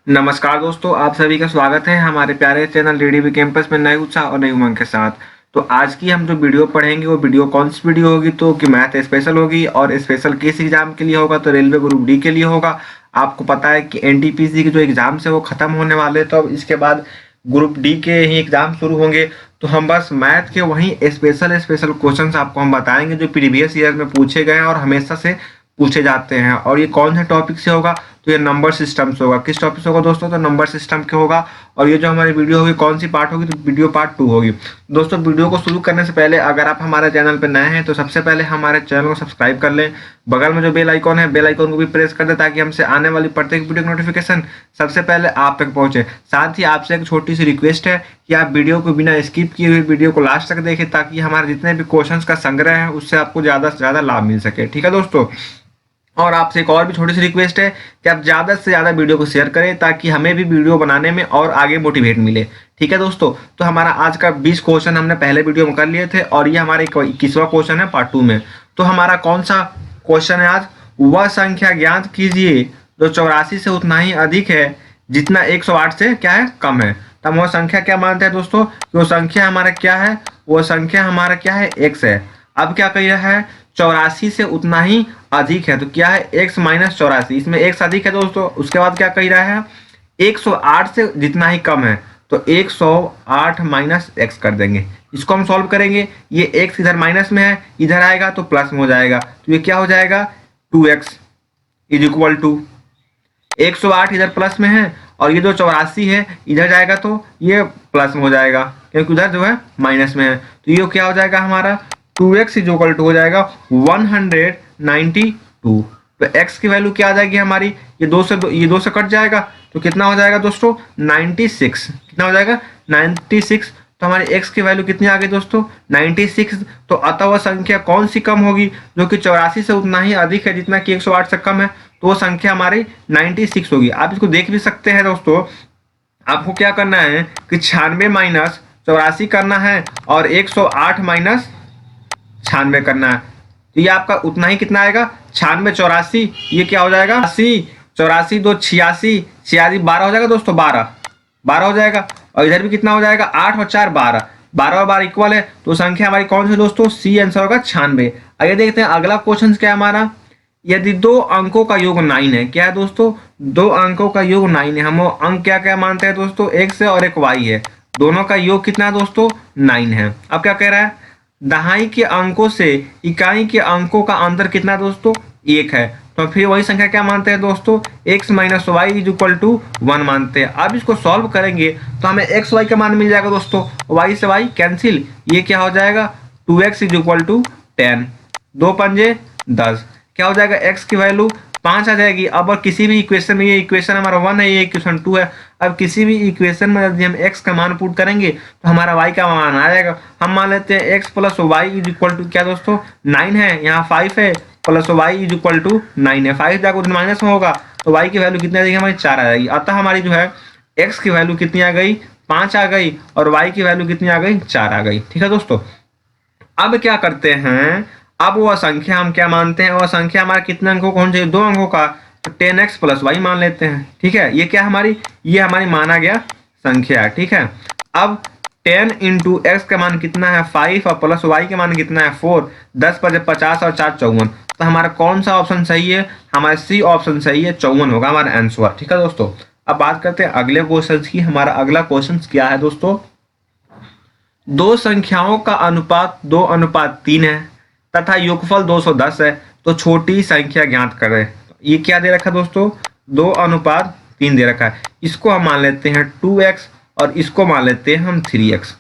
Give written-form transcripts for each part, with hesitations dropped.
नमस्कार दोस्तों, आप सभी का स्वागत है हमारे प्यारे चैनल डीडीवी कैंपस में नए उत्साह और नई उमंग के साथ। तो आज की हम जो वीडियो पढ़ेंगे वो वीडियो कौन सी वीडियो होगी तो कि मैथ स्पेशल होगी और स्पेशल किस एग्जाम के लिए होगा तो रेलवे ग्रुप डी के लिए होगा। आपको पता है कि एनटीपीसी के जो एग्जाम्स है वो खत्म होने वाले, तो अब इसके बाद ग्रुप डी के ही एग्जाम शुरू होंगे। तो हम बस मैथ के वही स्पेशल स्पेशल क्वेश्चंस आपको हम बताएंगे जो प्रीवियस ईयर में पूछे गए हैं और हमेशा से पूछे जाते हैं। और ये कौन से टॉपिक से होगा तो ये नंबर सिस्टम से होगा। किस टॉपिक से होगा दोस्तों? तो नंबर सिस्टम के होगा। और ये जो हमारी वीडियो होगी कौन सी पार्ट होगी तो वीडियो पार्ट 2 होगी। दोस्तों वीडियो को शुरू करने से पहले अगर आप हमारे चैनल पर नए हैं तो सबसे पहले हमारे चैनल को सब्सक्राइब कर लें। बगल में जो बेल आइकॉन है बेल आइकॉन को भी प्रेस कर दें ताकि हमसे आने वाली प्रत्येक वीडियो की नोटिफिकेशन सबसे पहले आप तक पहुंचे। साथ ही आपसे एक छोटी सी रिक्वेस्ट है कि आप वीडियो को बिना स्किप किए हुए वीडियो को लास्ट तक देखें ताकि हमारे जितने भी क्वेश्चंस का संग्रह है उससे आपको ज़्यादा से ज़्यादा लाभ मिल सके। ठीक है दोस्तों, और आपसे एक और भी छोटी सी रिक्वेस्ट है कि आप ज़्यादा से ज़्यादा वीडियो को शेयर करें ताकि हमें भी वीडियो बनाने में और आगे मोटिवेट मिले। ठीक है दोस्तों, तो हमारा आज का 20 क्वेश्चन हमने पहले वीडियो में कर लिए थे और ये हमारे 21वां क्वेश्चन है पार्ट 2 में। तो हमारा कौन सा क्वेश्चन है आज? वह संख्या ज्ञात कीजिए जो 84 से उतना ही अधिक है जितना 108 से क्या है कम है। तो हम वह संख्या क्या मानते हैं दोस्तों? वो संख्या हमारा क्या है? वो संख्या हमारा क्या है? x है। अब क्या कह रहा है? 84 से उतना ही अधिक है तो क्या है? x minus 84। इसमें x अधिक है दोस्तों। उसके बाद क्या कह रहा है? 108 से जितना ही कम है तो 108 माइनस x कर देंगे। इसको हम सॉल्व करेंगे। ये x इधर माइनस में है, इधर आएगा तो प्लस में हो जाएगा। तो ये क्या हो जाएगा? 2x इज इक्वल टू 108 इधर प्लस में है और ये जो 84 है इधर जाएगा तो ये प्लस में हो जाएगा क्योंकि उधर जो है माइनस में है। तो ये क्या हो जाएगा हमारा? 2x इज इक्वल टू हो जाएगा 192। तो x की वैल्यू क्या आ जाएगी हमारी? ये 2 से कट जाएगा तो कितना हो जाएगा दोस्तों? 96। कितना हो जाएगा? 96। तो हमारी x की वैल्यू कितनी आ गई दोस्तों? 96। तो अतः वह संख्या कौन सी कम होगी जो कि 84 से उतना ही अधिक है जितना कि 108 से कम है? तो वो संख्या हमारी 96 होगी। आप इसको देख भी सकते हैं दोस्तों। आपको क्या करना है कि 96 माइनस 84 करना है और 108 माइनस 96 करना है। तो ये आपका उतना ही कितना आएगा? 96 84, ये क्या हो जाएगा? 80 84 2 86, 86 12 हो जाएगा दोस्तों। 12 हो जाएगा और इधर भी कितना हो जाएगा? 8 और 4 12, 12 और 12 इक्वल है। तो संख्या हमारी कौन सी दोस्तों? सी आंसर होगा 96। आइए देखते हैं अगला क्वेश्चन क्या है हमारा। यदि 2 अंकों का योग 9 है, क्या है दोस्तों? 2 अंकों का योग 9 है। हम अंक क्या क्या मानते हैं दोस्तों? x है और एक y है। दोनों का योग कितना है दोस्तों? 9 है। अब क्या कह रहा है? दहाई के अंकों से इकाई के अंकों का अंतर कितना दोस्तों? 1 है। तो फिर वही संख्या क्या मानते हैं दोस्तों? x minus Y is equal to 1 मानते हैं। अब इसको सॉल्व करेंगे तो हमें x y का मान मिल जाएगा दोस्तों। y से y कैंसिल, ये क्या हो जाएगा? 2x इज इक्वल टू 10, 2 पंजे 10। क्या हो जाएगा? x की वैल्यू 5 आ जाएगी। अब और किसी भी इक्वेशन में, ये इक्वेशन हमारा 1 है, ये इक्वेशन 2 है। अब किसी भी इक्वेशन में यदि हम x का मान पुट करेंगे तो हमारा y का मान आ जाएगा। हम मान लेते हैं x plus Y is equal to क्या दोस्तों? 9 है, यहाँ 5 है, plus Y is equal to 9 है। 5 जाकर उधर माइनस में होगा तो y की वैल्यू कितनी आ जाएगी हमारी? 4 आ जाएगी। अतः हमारी जो है x की वैल्यू कितनी आ गई? 5 आ गई और y की वैल्यू कितनी आ गई? 4 आ गई। ठीक है दोस्तों, अब क्या करते हैं? अब वह संख्या हम क्या मानते हैं? वह संख्या हमारा कितने अंकों का होना चाहिए? 2 अंकों का। तो 10x प्लस वाई मान लेते हैं। ठीक है, ये क्या हमारी? ये हमारी माना गया संख्या है। ठीक है, अब 10 इंटू एक्स का मान कितना है? 5 और प्लस वाई का मान कितना है? 4। 10 5 50 और 4 54। तो हमारा कौन सा ऑप्शन सही है? हमारा सी ऑप्शन सही है, 54 होगा हमारा आंसर। ठीक है दोस्तों, अब बात करते हैं अगले क्वेश्चन की। हमारा अगला क्वेश्चन क्या है दोस्तों? 2 संख्याओं का अनुपात 2:3 है तथा योगफल 210 है तो छोटी संख्या ज्ञात करें। ये क्या दे रखा है दोस्तों? 2:3 दे रखा है। इसको हम मान लेते हैं 2x और इसको मान लेते हैं हम 3x।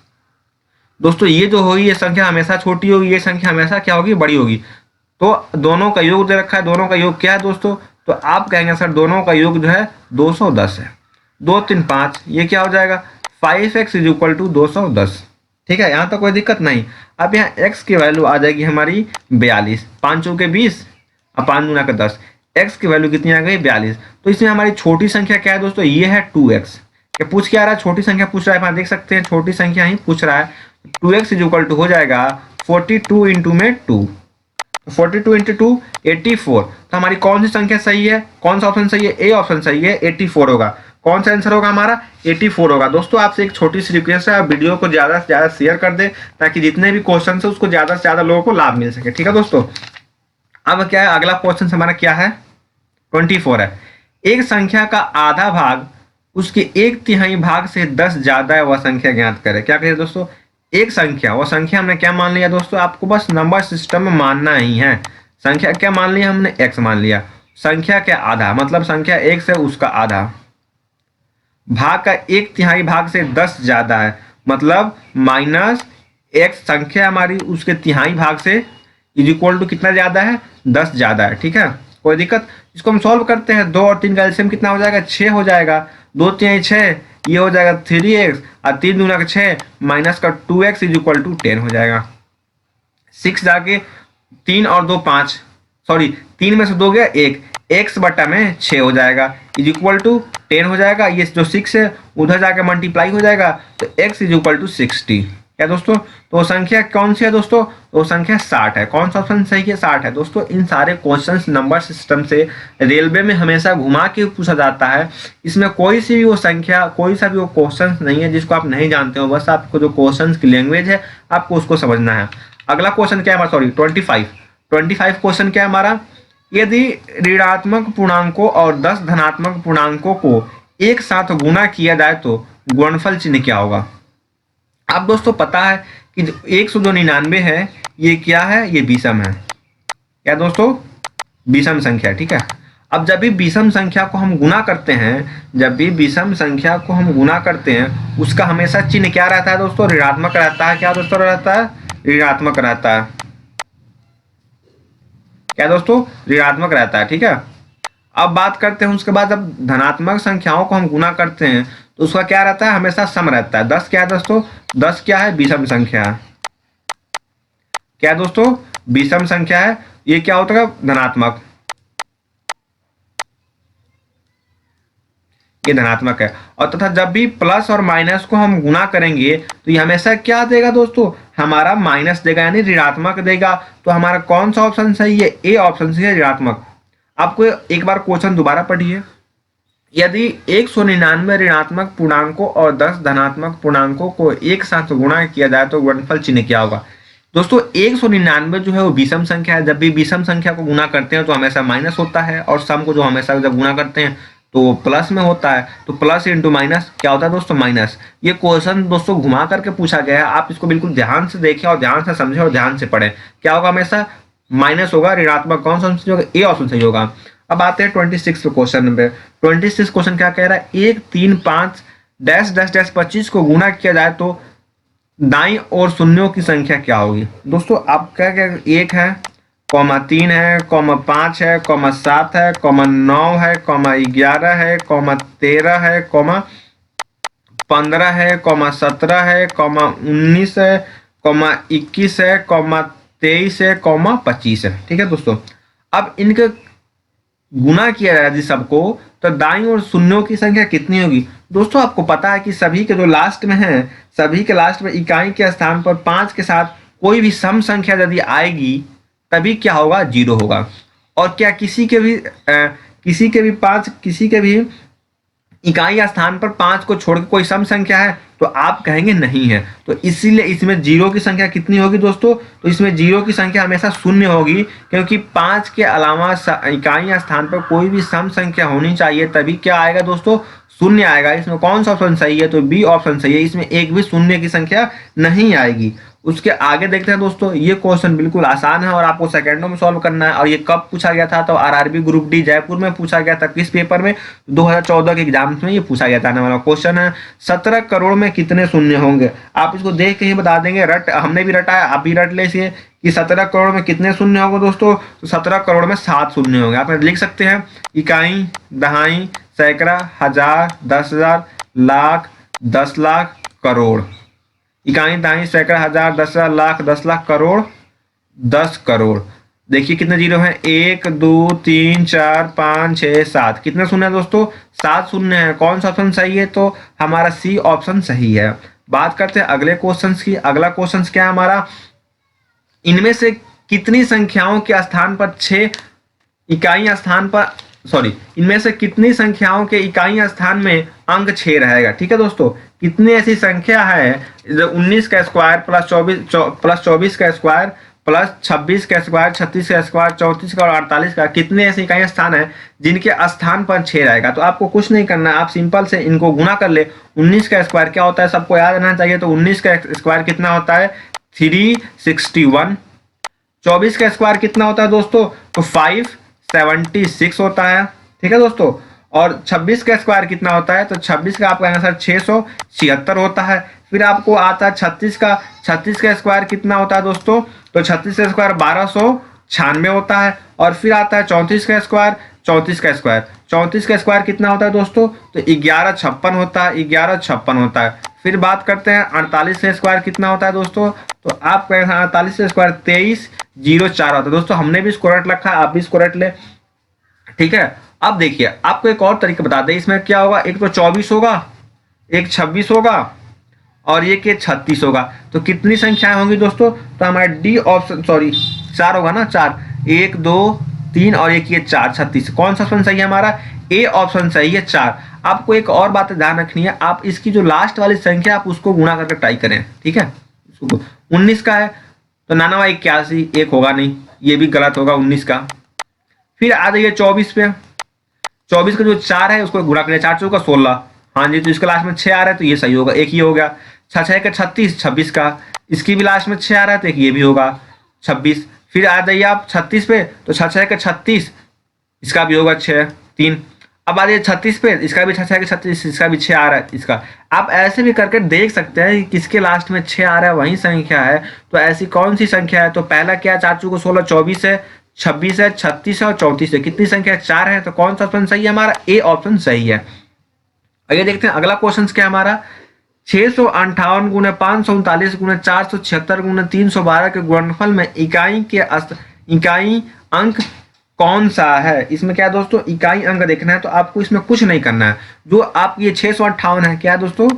दोस्तों ये जो होगी ये संख्या हमेशा छोटी होगी, ये संख्या हमेशा क्या होगी? बड़ी होगी। तो दोनों का योग दे रखा है। दोनों का योग क्या है दोस्तों? तो आप कहेंगे सर दोनों का योग जो है 210 है। 2 3 5, ये क्या हो जाएगा? 5x is equal to 210। ठीक है, यहाँ तो कोई दिक्कत नहीं। अब यहाँ x की वैल्यू आ जाएगी हमारी 42, 5 चौके 20 और 5 दूना का 10। x की वैल्यू कितनी आ गई? 42। तो इसमें हमारी छोटी संख्या क्या है दोस्तों? ये है 2x। ये पूछ क्या रहा है? छोटी संख्या पूछ रहा है। आप देख सकते हैं छोटी संख्या ही पूछ रहा है। 2x इज इक्वल टू हो जाएगा 42 इंटू में 2, 42 इंटू 2 84। तो हमारी कौन सी संख्या सही है? कौन सा ऑप्शन सही है? ए ऑप्शन सही है, 84 होगा। कौन सा आंसर होगा हमारा 84 होगा। दोस्तों आपसे एक छोटी सी रिक्वेस्ट है, आप वीडियो को ज़्यादा से ज़्यादा शेयर कर दें ताकि जितने भी क्वेश्चन है उसको ज़्यादा से ज़्यादा लोगों को लाभ मिल सके। ठीक है दोस्तों, अब क्या है अगला क्वेश्चन हमारा क्या है 24 है। एक संख्या का आधा भाग उसके 1/3 भाग से 10 ज्यादा है, वह संख्या ज्ञात करें। क्या करें दोस्तों, एक संख्या, वह संख्या हमने क्या मान लिया दोस्तों, आपको बस नंबर सिस्टम में मानना ही है। संख्या क्या मान लिया हमने, x मान लिया। संख्या के आधा मतलब संख्या x है उसका आधा, भाग का 1/3 भाग से 10 ज्यादा है मतलब -x संख्या हमारी उसके तिहाई भाग से इज इक्वल टू कितना ज्यादा है, 10 ज्यादा है। ठीक है, कोई दिक्कत। इसको हम सॉल्व करते हैं, 2 और 3 का एलसीएम कितना हो जाएगा, 6 हो जाएगा। 2 3 6, ये हो जाएगा 3x और 3 दूना 6 माइनस का 2x इज इक्वल टू 10 हो जाएगा। 6 जाके 3 और 2 5, सॉरी 3 में से 2 गया 1, x बटा में 6 हो जाएगा इज इक्वल टू 10 हो जाएगा। ये जो 6 है उधर जाके मल्टीप्लाई हो जाएगा तो x इज इक्वल टू 60। क्या दोस्तों, तो संख्या कौन सी है दोस्तों, तो संख्या 60 है। कौन सा ऑप्शन सही है, 60 है। दोस्तों इन सारे क्वेश्चंस नंबर सिस्टम से रेलवे में हमेशा घुमा के पूछा जाता है। इसमें कोई सी भी वो संख्या, कोई सा भी वो क्वेश्चंस नहीं है जिसको आप नहीं जानते हो, बस आपको जो क्वेश्चंस की लैंग्वेज है आपको उसको समझना है। अगला क्वेश्चन क्या है हमारा, सॉरी 25 क्वेश्चन क्या है हमारा, यदि ऋणात्मक पूर्णांकों और 10 धनात्मक पूर्णांकों को एक साथ गुणा किया जाए तो गुणनफल चिन्ह क्या होगा। अब दोस्तों पता है कि 199 है, ये क्या है, ये विषम है। क्या दोस्तों, विषम संख्या। ठीक है, अब जब भी विषम संख्या को हम गुणा करते हैं, जब भी विषम संख्या को हम गुणा करते हैं उसका हमेशा चिन्ह क्या रहता है दोस्तों, ऋणात्मक रहता है। क्या दोस्तों रहता है, ऋणात्मक रहता है। क्या दोस्तों, ऋणात्मक रहता है। ठीक है, अब बात करते हैं उसके बाद जब धनात्मक संख्याओं को हम गुणा करते हैं तो उसका क्या रहता है, हमेशा सम रहता है। 10 क्या है दोस्तों, 10 क्या है, विषम संख्या है। क्या दोस्तों, विषम संख्या है, ये क्या होता है धनात्मक, ये धनात्मक है। और तथा जब भी प्लस और माइनस को हम गुणा करेंगे तो ये हमेशा क्या देगा दोस्तों, हमारा माइनस देगा यानी ऋणात्मक देगा। तो हमारा कौन सा ऑप्शन सही है, ए ऑप्शन सही है, ऋणात्मक। आपको एक बार क्वेश्चन दोबारा पढ़िए, यदि 199 ऋणात्मक पूर्णांकों और 10 धनात्मक पूर्णांकों को एक साथ गुणा किया जाए तो गुणनफल चिन्ह क्या होगा। दोस्तों 199 जो है वो विषम संख्या है। जब भी विषम संख्या को गुणा करते हैं तो हमेशा माइनस होता है, और सम को जो हमेशा जब गुणा करते हैं तो प्लस में होता है। तो प्लस इंटू माइनस क्या होता है दोस्तों, माइनस। ये क्वेश्चन दोस्तों घुमा करके पूछा गया है, आप इसको बिल्कुल ध्यान से देखें और ध्यान से समझें और ध्यान से पढ़ें। क्या होगा, हमेशा माइनस होगा, ऋणात्मक। कौन सा सही होगा, ए ऑप्शन सही होगा। अब आते हैं 26 क्वेश्चन नंबर। 26 क्वेश्चन क्या कह रहा है, 1 3 5 डैश डैश डैश 25 को गुणा किया जाए तो दाईं और शून्यों की संख्या क्या होगी। दोस्तों आप क्या क्या, 1 है, 3 है, 5 है, 7 है, 9 है, 11 है, 13 है, 15 है, 17 है, 19 है, 21 है, 23 है, 25 है। ठीक है दोस्तों, अब इनके गुना किया जाए यदि सबको तो दाईं और शून्यों की संख्या कितनी होगी। दोस्तों आपको पता है कि सभी के जो लास्ट में है, सभी के लास्ट में इकाई के स्थान पर 5 के साथ कोई भी सम संख्या यदि आएगी तभी क्या होगा, 0 होगा। और क्या किसी के भी इकाई स्थान पर 5 को छोड़कर कोई सम संख्या है तो आप कहेंगे नहीं है। तो इसीलिए इसमें 0 की संख्या कितनी होगी दोस्तों, तो इसमें 0 की संख्या हमेशा शून्य होगी, क्योंकि 5 के अलावा इकाई स्थान पर कोई भी सम संख्या होनी चाहिए तभी क्या आएगा दोस्तों, शून्य आएगा। इसमें कौन सा ऑप्शन सही है, तो बी ऑप्शन सही है, इसमें एक भी शून्य की संख्या नहीं आएगी। उसके आगे देखते हैं दोस्तों, ये क्वेश्चन बिल्कुल आसान है और आपको सेकंडों में सॉल्व करना है। और ये कब पूछा गया था, तो आरआरबी ग्रुप डी जयपुर में पूछा गया था। किस पेपर में, 2014 के एग्जाम्स में ये पूछा गया था। आने वाला क्वेश्चन है 17 करोड़ में कितने शून्य होंगे। आप इसको देख के ही बता देंगे, हमने भी रटा है, आप भी रट ले इसे कि 17 करोड़ में कितने शून्य होंगे दोस्तों, तो 17 करोड़ में 7 शून्य होंगे। आप लिख सकते हैं इकाई, दहाई, सैकड़ा, हजार, 10,000, लाख, 10 लाख, करोड़। इकाई, दहाई, सैकड़ा, हजार, 10,000, लाख, 10 लाख, करोड़, 10 करोड़। देखिए कितने जीरो हैं, 1 2 3 4 5 6 7, कितने शून्य है दोस्तों, 7 शून्य है। कौन सा ऑप्शन सही है, तो हमारा सी ऑप्शन सही है। बात करते हैं अगले क्वेश्चन की। अगला क्वेश्चन क्या है हमारा, इनमें से कितनी संख्याओं के स्थान पर 6 इकाई स्थान पर सॉरी, इनमें से कितनी संख्याओं के इकाई स्थान में अंक 6 रहेगा। ठीक है दोस्तों, कितनी ऐसी संख्या है 19 का स्क्वायर प्लस 24 का स्क्वायर प्लस 26 का स्क्वायर, 36 का स्क्वायर, 34 का और 48 का, कितने ऐसे इकाई स्थान है जिनके स्थान पर 6 रहेगा। तो आपको कुछ नहीं करना है, आप सिंपल से इनको गुना कर ले। 19 का स्क्वायर क्या होता है सबको याद रहना चाहिए। तो 19 का स्क्वायर कितना होता है 361। 24 का स्क्वायर कितना होता है दोस्तों, तो 576 होता है। ठीक है दोस्तों, और 26 का स्क्वायर कितना होता है, तो 26 का आपका आंसर 676 होता है। फिर आपको आता है 36 का स्क्वायर कितना होता है दोस्तों, तो 36 का स्क्वायर 1296 होता है। और फिर आता है 34 का स्क्वायर, 34 का स्क्वायर कितना होता है दोस्तों, तो 1156 होता है, 1156 होता है। फिर बात करते हैं 48 का स्क्वायर कितना होता है दोस्तों, तो आपका 48 का स्क्वायर 2304 होता है। दोस्तों हमने भी इसको रट रखा है, आप भी इसको रट ले। ठीक है, अब देखिए आपको एक और तरीका बता दें, इसमें क्या होगा, एक तो 24 होगा, एक 26 होगा और ये के 36 होगा। तो कितनी संख्याएं होंगी दोस्तों, तो हमारा डी ऑप्शन, सॉरी 4 होगा ना, 4, 1 2 3 और एक ये 4, 36। कौन सा ऑप्शन सही है हमारा, ए ऑप्शन सही है 4। आपको एक और बात ध्यान रखनी है, आप इसकी जो लास्ट वाली संख्या आप उसको गुणा करके ट्राई करें। ठीक है, 19 का है तो 99 81, एक होगा नहीं, ये भी गलत होगा 19 का। फिर आ जाइए 24 पे, 24 का जो 4 है उसको गुणा करें, 4 चौका 16, हाँ जी, तो इसके लास्ट में 6 आ रहा है तो ये सही होगा, एक ही हो गया। 6 का 36, 26 का, इसकी भी लास्ट में 6 आ रहा है तो एक ये भी होगा 26। फिर आ जाइए आप 36 पे, तो 6 का 36, इसका भी होगा 6 3। अब आ जाइए 36 पे, इसका भी 6 का 36, इसका भी 6 आ रहा है इसका। आप ऐसे भी करके देख सकते हैं कि किसके लास्ट में 6 आ रहा है वही संख्या है। तो ऐसी कौन सी संख्या है, तो पहला क्या है 4 चौको 16, 24 है, 26 है, 36 है और 34 है। कितनी संख्या है, 4 है। तो कौन सा ऑप्शन सही है हमारा, ए ऑप्शन सही है। आइए देखते हैं अगला क्वेश्चन क्या है हमारा, 658 गुणे 539 गुणे 476 गुणे 312 के गुणनफल में इकाई अंक कौन सा है। इसमें क्या है दोस्तों, इकाई अंक देखना है, तो आपको इसमें कुछ नहीं करना है। जो आप ये 658 है, क्या है दोस्तों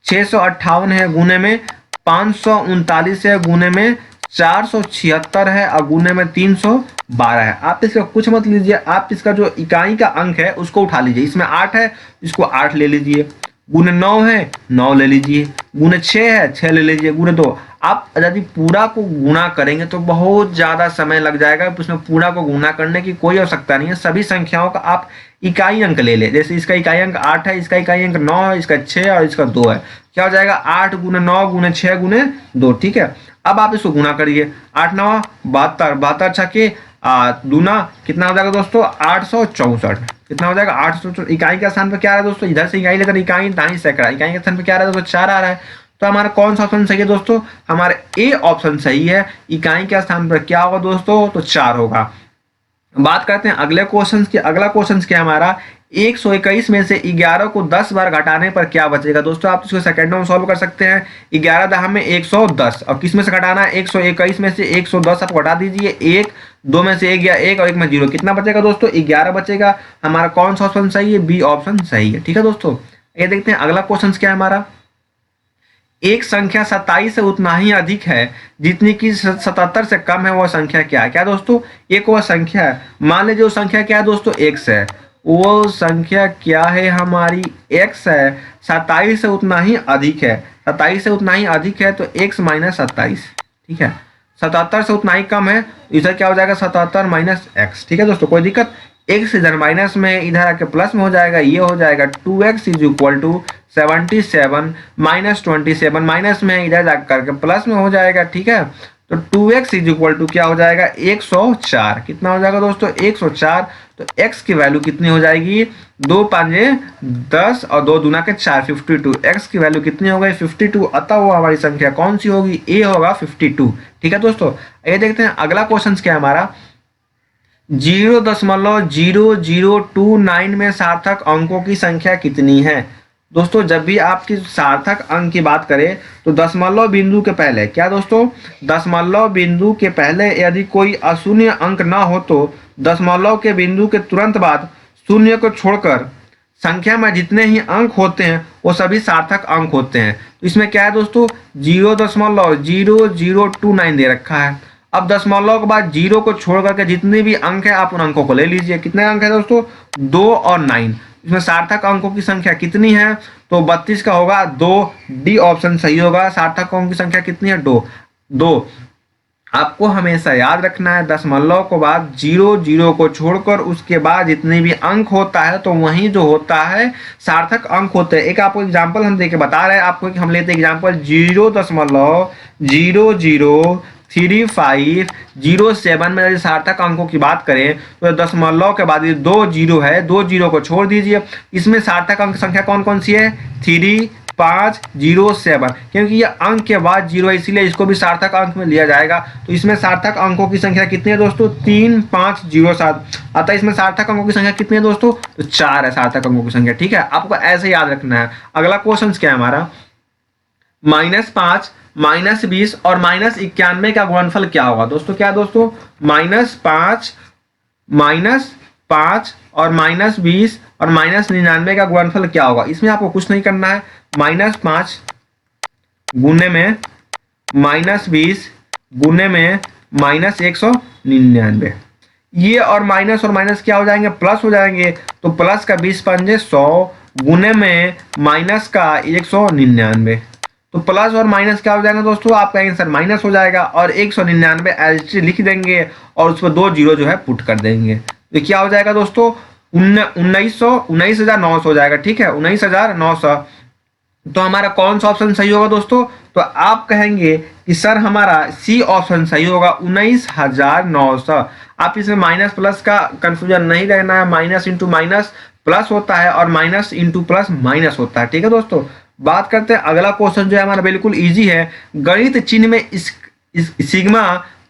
658 है, गुने में 539 है, गुने में 476 है और गुने में 312 है। आप इसका कुछ मत लीजिए, आप इसका जो इकाई का अंक है उसको उठा लीजिए। इसमें 8 है, इसको 8 ले लीजिए, गुने 9 है 9 ले लीजिए, गुने 6 है 6 ले लीजिए, गुने 2। आप यदि पूरा को गुणा करेंगे तो बहुत ज्यादा समय लग जाएगा, उसमें पूरा को गुणा करने की कोई आवश्यकता नहीं है। सभी संख्याओं का आप इकाई अंक ले ले, जैसे इसका इकाई अंक 8 है, इसका इकाई अंक 9 है, इसका 6 और इसका 2 है। क्या हो जाएगा 8 गुने 9 गुने 6 गुने 2। ठीक है, अब आप इसको गुणा करिए, 8 9 72, 72 छके दूना कितना हो जाएगा दोस्तों 864। कितना हो जाएगा 800। इकाई के स्थान पर क्या आ रहा है दोस्तों, इधर से इकाई लेकर इकाई दाई सैकड़ा, इकाई के स्थान पर क्या आ रहा है दोस्तों 4 आ रहा है। तो हमारा कौन सा ऑप्शन सही है दोस्तों, हमारा ए ऑप्शन सही है। इकाई के स्थान पर क्या होगा दोस्तों, तो 4 होगा। बात करते हैं अगले क्वेश्चन की। अगला क्वेश्चन क्या है हमारा, 121 में से 11 को 10 बार घटाने पर क्या बचेगा। दोस्तों आप इसको सेकंडों में सॉल्व कर सकते हैं। 11 दहा में 110 और किस में से घटाना है, 121 में से 110 आप घटा दीजिए, 1 2 में से 1 गया 1 और 1 में 0, कितना बचेगा दोस्तों 11 बचेगा। हमारा कौन सा ऑप्शन सही है, बी ऑप्शन सही है। ठीक है दोस्तों, ये देखते हैं अगला क्वेश्चन क्या है हमारा, एक संख्या 27 से उतना ही अधिक है जितनी कि 77 से कम है, वह संख्या क्या है। क्या दोस्तों, एक वह संख्या है, मान लीजिए वो संख्या क्या है दोस्तों x है, वो संख्या क्या है हमारी x है, 27 से उतना ही अधिक है, 27 से उतना ही अधिक है तो x माइनस 27। ठीक है, 77 से उतना ही कम है, इधर क्या हो जाएगा 77 माइनस x। ठीक है दोस्तों, कोई दिक्कत, x इधर माइनस में इधर आके प्लस में हो जाएगा, ये हो जाएगा 2x is equal to 77 minus 27, minus में इधर जाकर करके प्लस में हो जाएगा। ठीक है, तो 2x इज इक्वल टू क्या हो जाएगा 104। कितना हो जाएगा दोस्तों 104। तो x की वैल्यू कितनी हो जाएगी, 2 5 10 और 2 दूना के 4, 52। x की वैल्यू कितनी हो गई 52, अतः वो हमारी संख्या कौन सी होगी, a होगा 52। ठीक है दोस्तों, ये देखते हैं अगला क्वेश्चन क्या है हमारा, 0.0029 में सार्थक अंकों की संख्या कितनी है। दोस्तों जब भी आपकी सार्थक अंक की बात करें तो दशमलव बिंदु के पहले, क्या दोस्तों, दशमलव बिंदु के पहले यदि कोई अशून्य अंक ना हो तो दशमलव के बिंदु के तुरंत बाद शून्य को छोड़कर संख्या में जितने ही अंक होते हैं वो सभी सार्थक अंक होते हैं। तो इसमें क्या है दोस्तों 0.0029 दे रखा है अब दशमलव के बाद जीरो को छोड़ करके जितने भी अंक है आप उन अंकों को ले लीजिए। कितने अंक है दोस्तों? 2 और 9। इसमें सार्थक अंकों की संख्या कितनी है? तो 32 का होगा 2। डी ऑप्शन सही होगा। सार्थक अंकों की संख्या कितनी है? 2। 2 आपको हमेशा याद रखना है, दशमलव के बाद जीरो, जीरो को छोड़कर उसके बाद जितने भी अंक होता है तो वही जो होता है सार्थक अंक होते हैं। एक आपको एग्जांपल हम देके बता रहे हैं आपको कि हम लेते हैं एग्जांपल 0.0035007 में यदि सार्थक अंकों की बात करें तो दशमलव के बाद ये 2 जीरो है, 2 जीरो को छोड़ दीजिए। इसमें सार्थक अंक संख्या कौन कौन सी है? 3507, क्योंकि ये अंक के बाद जीरो है इसीलिए इसको भी सार्थक अंक में लिया जाएगा। तो इसमें सार्थक अंकों की संख्या कितनी है दोस्तों? 3507। अतः इसमें सार्थक अंकों की संख्या कितनी है दोस्तों? तो 4 है सार्थक अंकों की संख्या। ठीक है, आपको ऐसे याद रखना है। अगला क्वेश्चन क्या है हमारा? -5, -20 और -91 का गुणनफल क्या होगा दोस्तों? क्या दोस्तों? -5 और -20 और -99 का गुणनफल क्या होगा? इसमें आपको कुछ नहीं करना है। -5 गुने में -20 गुने में -199, ये और माइनस क्या हो जाएंगे? प्लस हो जाएंगे। तो प्लस का 20 पंजे 100 गुने में माइनस का 199। तो प्लस और माइनस क्या हो जाएगा दोस्तों? आपका आंसर माइनस हो जाएगा और 199 एच लिख देंगे और उस पर 2 जीरो जो है पुट कर देंगे। तो क्या हो जाएगा दोस्तों? 19,900 हो जाएगा। ठीक है, 19,900। तो हमारा कौन सा ऑप्शन सही होगा दोस्तों? तो आप कहेंगे कि सर हमारा सी ऑप्शन सही होगा, 19,900। आप इसमें माइनस प्लस का कंफ्यूजन नहीं रहना है। माइनस इंटू माइनस प्लस होता है और माइनस इंटू प्लस माइनस होता है। ठीक है दोस्तों, बात करते हैं अगला क्वेश्चन जो है हमारा बिल्कुल इजी है। गणित चिन्ह में इस सिग्मा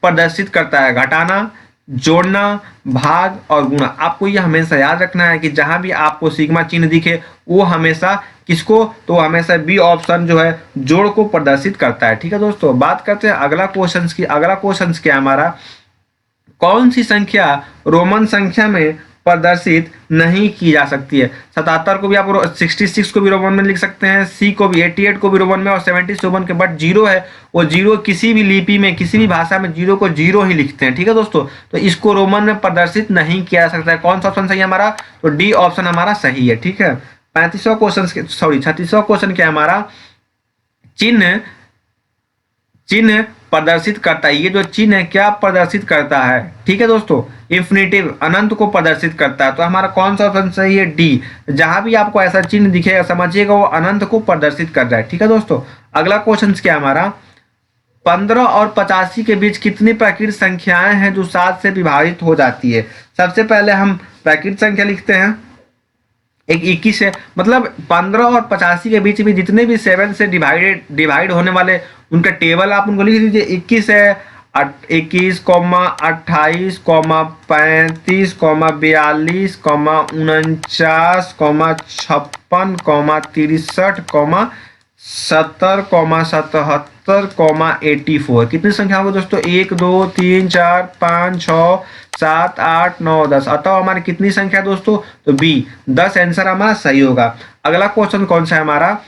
प्रदर्शित करता है घटाना, जोड़ना, भाग और गुणा। आपको यह हमेशा याद रखना है कि जहां भी आपको सिग्मा चिन्ह दिखे वो हमेशा किसको? तो हमेशा बी ऑप्शन जो है जोड़ को प्रदर्शित करता है। ठीक है दोस्तों, बात करते हैं अगला क्वेश्चन की। अगला क्वेश्चन क्या है हमारा? कौन सी संख्या रोमन संख्या में प्रदर्शित नहीं की जा सकती है? 77 को भी आप 66 को भी रोमन में लिख सकते हैं, सी को भी 88 को भी रोमन में और 70 रोमन के, बट जीरो है वो जीरो किसी भी लिपि में किसी भी भाषा में जीरो को जीरो ही लिखते हैं। ठीक है दोस्तों, तो इसको रोमन में प्रदर्शित नहीं किया जा सकता है। कौन सा ऑप्शन सही है हमारा? तो डी ऑप्शन हमारा सही है। ठीक है, 36वां क्वेश्चन क्या है हमारा? चिन्ह प्रदर्शित करता है। ये जो चिन्ह है क्या प्रदर्शित करता है? ठीक है दोस्तों, इंफिनिटिव अनंत को प्रदर्शित करता है। तो हमारा कौन सा ऑप्शन सही है? डी। जहां भी आपको ऐसा चिन्ह दिखेगा समझिएगा वो अनंत को प्रदर्शित कर रहा है। ठीक है दोस्तों, अगला क्वेश्चन क्या है हमारा? 15 और 85 के बीच कितनी प्राकृत संख्याएं हैं जो 7 से विभाजित हो जाती है? सबसे पहले हम प्राकृत संख्या लिखते हैं। एक 21 है, मतलब 15 और 85 के बीच में जितने भी 7 से डिवाइड होने वाले उनका टेबल आप उनको लिख दीजिए। 21 है, 21, 28, 35, 42, 49, 56, 63, 70, 77, 84। कितनी संख्या होगी दोस्तों? 1, 2, 3, 4, 5, 6, 7, 8, 9, 10। अतः हमारी कितनी संख्या दोस्तों? तो बी 10 आंसर हमारा सही होगा। अगला क्वेश्चन कौन सा है हमारा?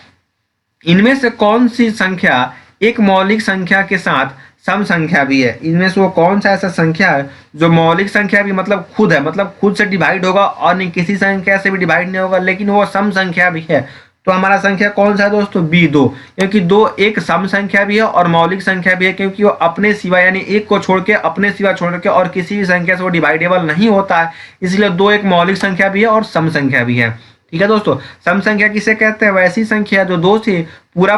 इनमें से कौन सी संख्या एक मौलिक संख्या के साथ सम संख्या भी है? इनमें से वो कौन सा ऐसा संख्या है जो मौलिक संख्या भी मतलब खुद है, मतलब खुद से डिवाइड होगा और नहीं किसी संख्या से भी डिवाइड नहीं होगा, लेकिन वो सम संख्या भी है? तो हमारा संख्या कौन सा है दोस्तों? बी 2, क्योंकि 2 एक सम संख्या भी है और मौलिक संख्या भी है, क्योंकि वो अपने सिवा यानी एक को छोड़ के अपने सिवा छोड़ के और किसी भी संख्या से वो डिवाइडेबल नहीं होता है, इसलिए 2 एक मौलिक संख्या भी है और सम संख्या भी है। ठीक है दोस्तों, सम संख्या किसे कहते हैं? वैसी संख्या जो 2 से पूरा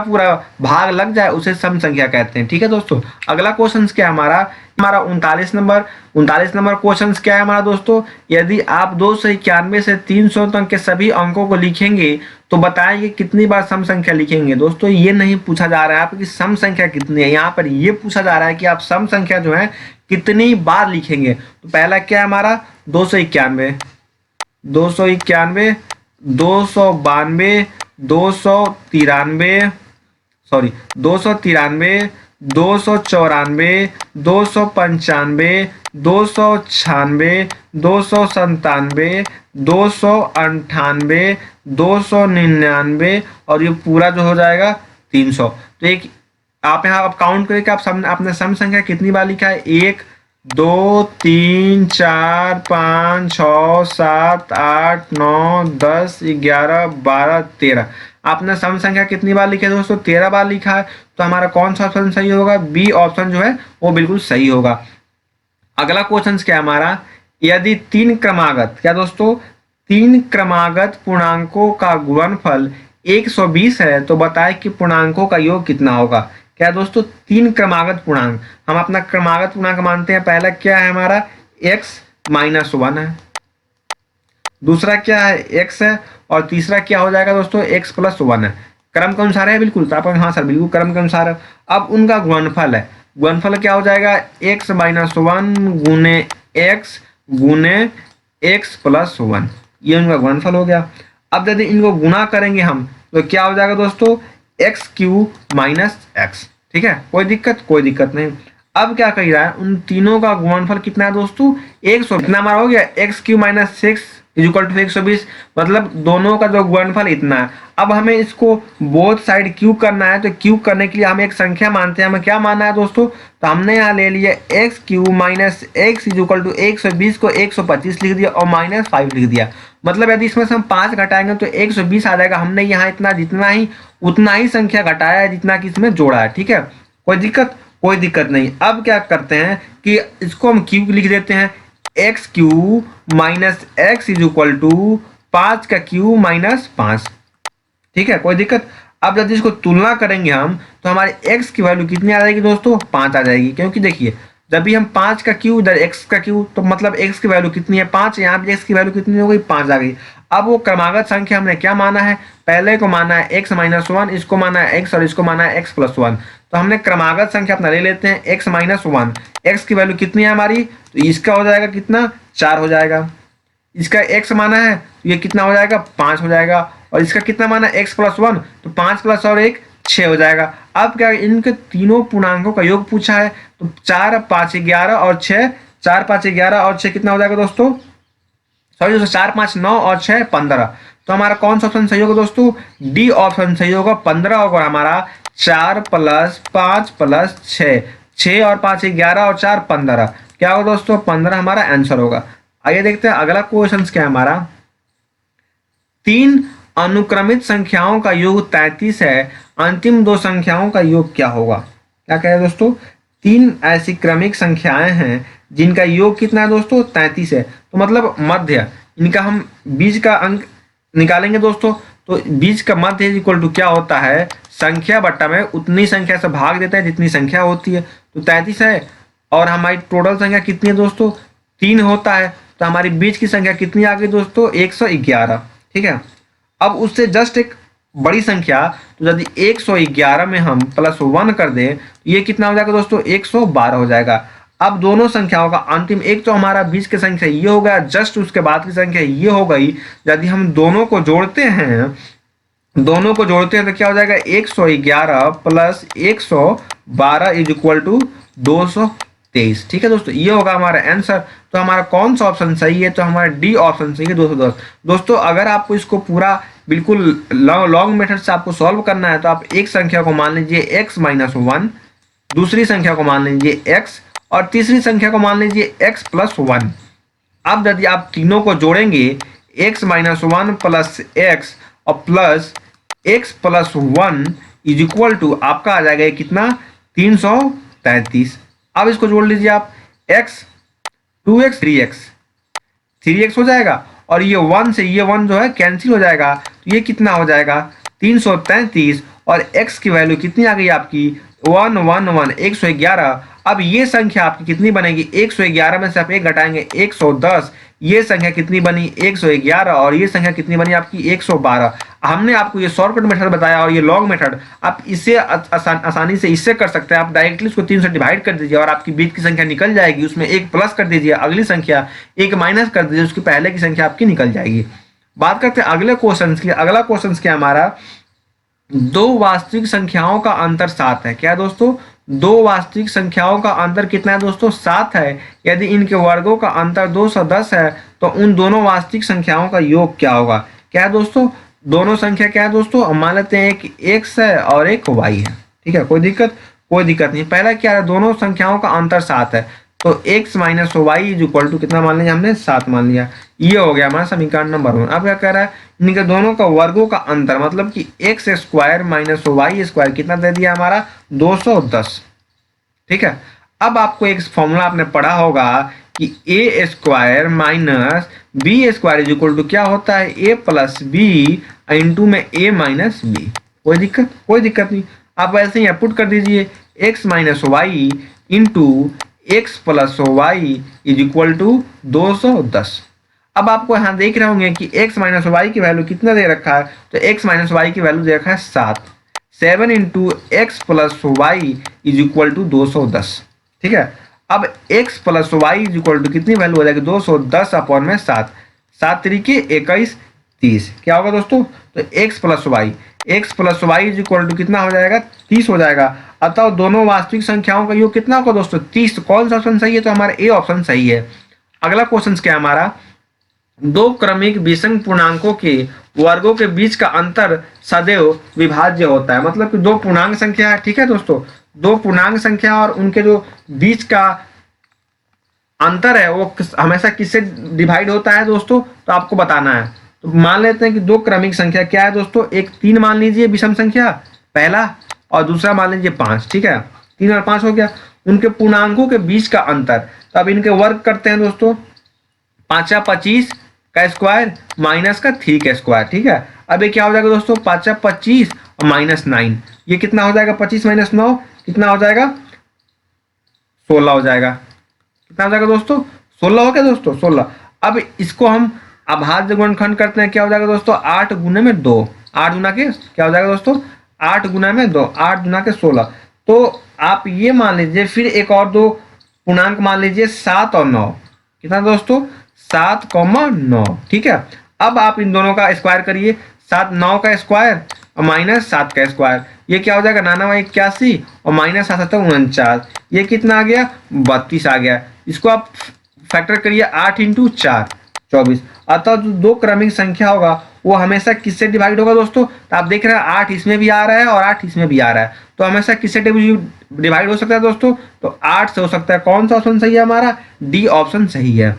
भाग लग जाए उसे सम संख्या कहते हैं। ठीक है दोस्तों, अगला क्वेश्चन क्या है हमारा? 39 नंबर क्वेश्चन क्या है हमारा दोस्तों? यदि आप 291 से 300 तक के सभी अंकों को लिखेंगे तो बताएंगे कितनी बार सम संख्या लिखेंगे? दोस्तों ये नहीं पूछा जा रहा है आपकी सम संख्या कितनी है, यहाँ पर ये पूछा जा रहा है कि आप सम संख्या जो है कितनी बार लिखेंगे। तो पहला क्या है हमारा? 291, 292, 293, 294, 295, 296, 295, 296, 297, 298, 299 और ये पूरा जो हो जाएगा 300। तो एक आप यहाँ आप काउंट करके आप सामने आपने सम संख्या कितनी बार लिखा है, 1 2 3 4 5 6 7 8 9 10 11 12 13। आपने सम संख्या कितनी बार लिखी है दोस्तों, 13 बार लिखा है। तो हमारा कौन सा ऑप्शन सही होगा, बी ऑप्शन जो है वो बिल्कुल सही होगा। अगला क्वेश्चन क्या है हमारा, यदि तीन क्रमागत, क्या दोस्तों, तीन क्रमागत पूर्णांकों का गुणनफल 120 है तो बताए कि पूर्णांकों का योग कितना होगा। क्या दोस्तों, तीन क्रमागत पूर्णांक, हम अपना क्रमागत पूर्णांक मानते हैं। पहला क्या है हमारा, x-1 है, दूसरा क्या है x है, और तीसरा क्या हो जाएगा दोस्तों, x+1 है। क्रम के अनुसार है बिल्कुल, तो आप हाँ सर बिल्कुल क्रम के अनुसार है। अब उनका गुणनफल है, गुणनफल क्या हो जाएगा, x-1 गुने x गुने x+1, ये उनका गुणनफल हो गया। अब यदि इनको गुणा करेंगे हम तो क्या हो जाएगा दोस्तों, x³ - x। ठीक है, कोई दिक्कत नहीं। अब क्या कह रहा है, उन तीनों का गुणनफल कितना है दोस्तों, 100। कितना हमारा हो गया, x³ - 6 = 120, मतलब दोनों का जो गुणनफल इतना है। अब हमें इसको बोथ साइड क्यूब करना है, तो क्यूब करने के लिए हम एक संख्या मानते हैं। हमें क्या मानना है दोस्तों, तो हमने यहाँ ले लिया x³ - x = 120 को 125 लिख दिया और -5 लिख दिया। मतलब यदि इसमें से हम 5 घटाएंगे तो 120 आ जाएगा। हमने यहाँ इतना जितना ही उतना ही संख्या घटाया है जितना कि इसमें जोड़ा है। ठीक है, कोई दिक्कत नहीं। अब क्या करते हैं कि इसको हम क्यूब लिख देते हैं, x³ - x = 5 का क्यूब -5। ठीक है, कोई दिक्कत। अब यदि इसको तुलना करेंगे हम तो हमारे x की वैल्यू कितनी आ जाएगी दोस्तों, 5 आ जाएगी। क्योंकि देखिए जब भी हम 5 का क्यूब इधर x का क्यूब, तो मतलब x की वैल्यू कितनी है, 5। यहाँ पे x की वैल्यू कितनी हो गई, 5 आ गई। अब वो क्रमागत संख्या हमने क्या माना है, पहले को माना है x-1, इसको माना है x और इसको माना है x+1। तो हमने क्रमागत संख्या अपना ले लेते हैं x-1। x की वैल्यू कितनी है हमारी, तो इसका हो जाएगा कितना, 4 हो जाएगा। इसका x माना है तो ये कितना हो जाएगा, 5 हो जाएगा। और इसका कितना माना है, x+1, तो 5 + और 1 6 हो जाएगा। अब क्या, इनके तीनों पूर्णांकों का योग पूछा है, तो 4 5 11 और 6, 4 5 11 और 6 कितना हो जाएगा दोस्तों, सॉरी दोस्तों, 4 5 9 और 6 15। तो हमारा कौन सा ऑप्शन सही होगा दोस्तों, डी ऑप्शन सही होगा, 15 होगा हमारा। 4 + 5 + 6, 6 और 5 11 और 4 15, क्या होगा दोस्तों, 15 हमारा आंसर होगा। आइए देखते हैं अगला क्वेश्चन क्या है हमारा, तीन अनुक्रमित संख्याओं का योग 33 है, अंतिम दो संख्याओं का योग क्या होगा। क्या कह रहे हैं दोस्तों, तीन ऐसी क्रमिक संख्याएं हैं जिनका योग कितना है दोस्तों, 33 है। तो मतलब मध्य, इनका हम बीज का अंक निकालेंगे दोस्तों, तो बीज का मध्य इक्वल टू क्या होता है, संख्या बट्टा में उतनी संख्या से भाग देते हैं जितनी संख्या होती है। तो 33 है और हमारी टोटल संख्या कितनी है दोस्तों, 3 होता है। तो हमारी बीज की संख्या कितनी आ गई दोस्तों, 111। ठीक है, अब उससे जस्ट एक बड़ी संख्या, तो यदि 111 में हम +1 कर दें तो ये कितना हो जाएगा दोस्तों, 112 हो जाएगा। अब दोनों संख्याओं का अंतिम, एक तो हमारा बीच की संख्या ये हो गया, जस्ट उसके बाद की संख्या ये हो गई। यदि हम दोनों को जोड़ते हैं तो क्या हो जाएगा, 111 + 112 = 223। ठीक है दोस्तों, ये होगा हमारा आंसर। तो हमारा कौन सा ऑप्शन सही है, तो हमारा डी ऑप्शन सही है, 210। दोस्तों अगर आपको इसको पूरा बिल्कुल लॉन्ग मेथड से आपको सॉल्व करना है तो आप एक संख्या को मान लीजिए x-1, दूसरी संख्या को मान लीजिए x और तीसरी संख्या को मान लीजिए x+1। अब यदि आप तीनों को जोड़ेंगे, x-1 + x और प्लस x+1 = आपका आ जाएगा कितना, 333। अब इसको जोड़ लीजिए आप, x 2x 3x हो जाएगा और ये 1 से ये 1 जो है कैंसिल हो जाएगा। तो ये कितना हो जाएगा, 333। और x की वैल्यू कितनी आ गई आपकी, 111। अब ये संख्या आपकी कितनी बनेगी, 111 में से आप 1 घटाएंगे, 110। ये संख्या कितनी बनी, 111, और ये संख्या कितनी बनी आपकी, 112। हमने आपको ये शॉर्टकट मेथड बताया और ये लॉन्ग मेथड, आप इसे आसानी से इससे कर सकते हैं। आप डायरेक्टली इसको 3 से डिवाइड कर दीजिए और आपकी बीच की संख्या निकल जाएगी। उसमें 1 प्लस कर दीजिए, अगली संख्या 1 माइनस कर दीजिए, उसकी पहले की संख्या आपकी निकल जाएगी। बात करते हैं अगले क्वेश्चन की। अगला क्वेश्चन क्या हमारा, दो वास्तविक संख्याओं का अंतर 7 है। क्या दोस्तों, दो वास्तविक संख्याओं का अंतर कितना है दोस्तों, 7 है। यदि इनके वर्गों का अंतर 210 है तो उन दोनों वास्तविक संख्याओं का योग क्या होगा। क्या है दोस्तों, दोनों संख्या क्या है दोस्तों, हम मान लेते हैं एक x है और एक y है। ठीक है, कोई कोई दिक्कत नहीं। पहला क्या है, दोनों संख्याओं का अंतर 7 है, तो x minus Y is equal to कितना मान लिया हमने, 7 मान लिया। ये हो गया हमारा समीकरण नंबर 1। अब क्या कह रहा है, इनके दोनों का वर्गों का अंतर मतलब कि X square minus Y square कितना दे दिया हमारा, 210। ठीक है। अब आपको एक फॉर्मूला आपने पढ़ा होगा कि A square minus B square is equal to क्या होता है, ए प्लस बी इंटू में ए माइनस बी। कोई दिक्कत नहीं। आप वैसे ही पुट कर दीजिए, X minus Y into x plus Y is equal to 210। अब आपको यहाँ देख रहे होंगे कि x माइनस वाई की वैल्यू कितना दे रखा है, तो x माइनस वाई की वैल्यू दे रखा है 7। 7 into x plus Y is equal to 210। ठीक है। अब x plus Y is equal to कितनी वैल्यू हो जाएगी, 210 अपॉन में 7। 7 तरीके 21 30 क्या होगा दोस्तों, तो x plus Y is equal to कितना हो जाएगा, 30 हो जाएगा। अतः दोनों वास्तविक संख्याओं का योग कितना होगा दोस्तों, 30। कौन सा ऑप्शन सही है, तो हमारा ए ऑप्शन सही है। अगला क्वेश्चन क्या है हमारा, दो क्रमिक विषम पूर्णांकों के वर्गों के बीच का अंतर सदैव विभाज्य होता है। मतलब कि दो पूर्णांक संख्या है, ठीक है दोस्तों, दो पूर्णांक संख्या और उनके जो बीच का अंतर है वो हमेशा किससे डिवाइड होता है दोस्तों, तो आपको बताना है। तो मान लेते हैं कि दो क्रमिक संख्या क्या है दोस्तों, एक 3 मान लीजिए विषम संख्या पहला, और दूसरा मान लीजिए 5। ठीक है, 3 और 5 हो गया, उनके पूर्णांकों के बीच का अंतर। तो अब इनके वर्ग करते हैं दोस्तों, 5 25 का स्क्वायर माइनस का 3 का स्क्वायर। ठीक है। अब ये क्या हो जाएगा दोस्तों, 5 25 और माइनस 9, ये कितना हो जाएगा, 25 माइनस 9 कितना हो जाएगा, 16 हो जाएगा। कितना हो जाएगा दोस्तों, 16 हो गया दोस्तों, 16। अब इसको हम अभाज्य गुणनखंड करते हैं, क्या हो जाएगा दोस्तों, 8 गुने में 2, 8 गुना के क्या हो जाएगा दोस्तों, 8 गुना में 2, 8 गुना के 16। तो आप ये मान लीजिए, फिर एक और दो पूर्णांक मान लीजिए 7 और 9, कितना दोस्तों, 7 9। ठीक है। अब आप इन दोनों का स्क्वायर करिए, 7 9 का स्क्वायर और माइनस 7 का स्क्वायर, ये क्या हो जाएगा, 9 81 और माइनस 7 49, ये कितना आ गया, 32 आ गया। इसको आप फैक्टर करिए, 8 इंटू 4 24। अतः जो दो क्रमिक संख्या होगा वो हमेशा किससे डिवाइड होगा दोस्तों, तो आप देख रहे हैं 8 इसमें भी आ रहा है और 8 इसमें भी आ रहा है, तो हमेशा किससे डिवाइड हो सकता है दोस्तों, तो 8 से हो सकता है। कौन सा ऑप्शन सही है हमारा, डी ऑप्शन सही है।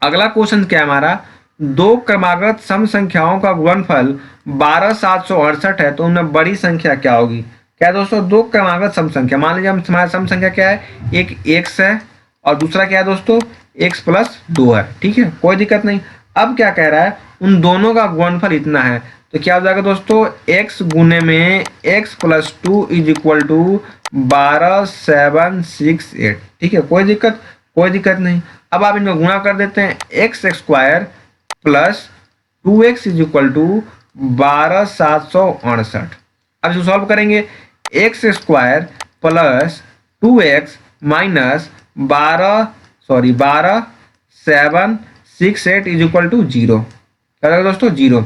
अगला क्वेश्चन क्या है हमारा, दो क्रमागत सम संख्याओं का गुणनफल 12768 है, तो उनमें बड़ी संख्या क्या होगी। क्या दोस्तों, दो क्रमागत सम संख्या, मान लीजिए हमारा सम संख्या क्या है, एक x है और दूसरा क्या है दोस्तों, x प्लस 2 है। ठीक है, कोई दिक्कत नहीं। अब क्या कह रहा है, उन दोनों का गुणनफल इतना है, तो क्या हो जाएगा दोस्तों, x गुने में x plus 2 is equal to 12768। ठीक है, कोई दिक्कत नहीं। अब आप इनको गुणा कर देते हैं, X square plus 2x is equal to 12768। अब इसको सॉल्व करेंगे, X square plus 2x minus 12768 is equal to 0। क्या होगा दोस्तों, 0।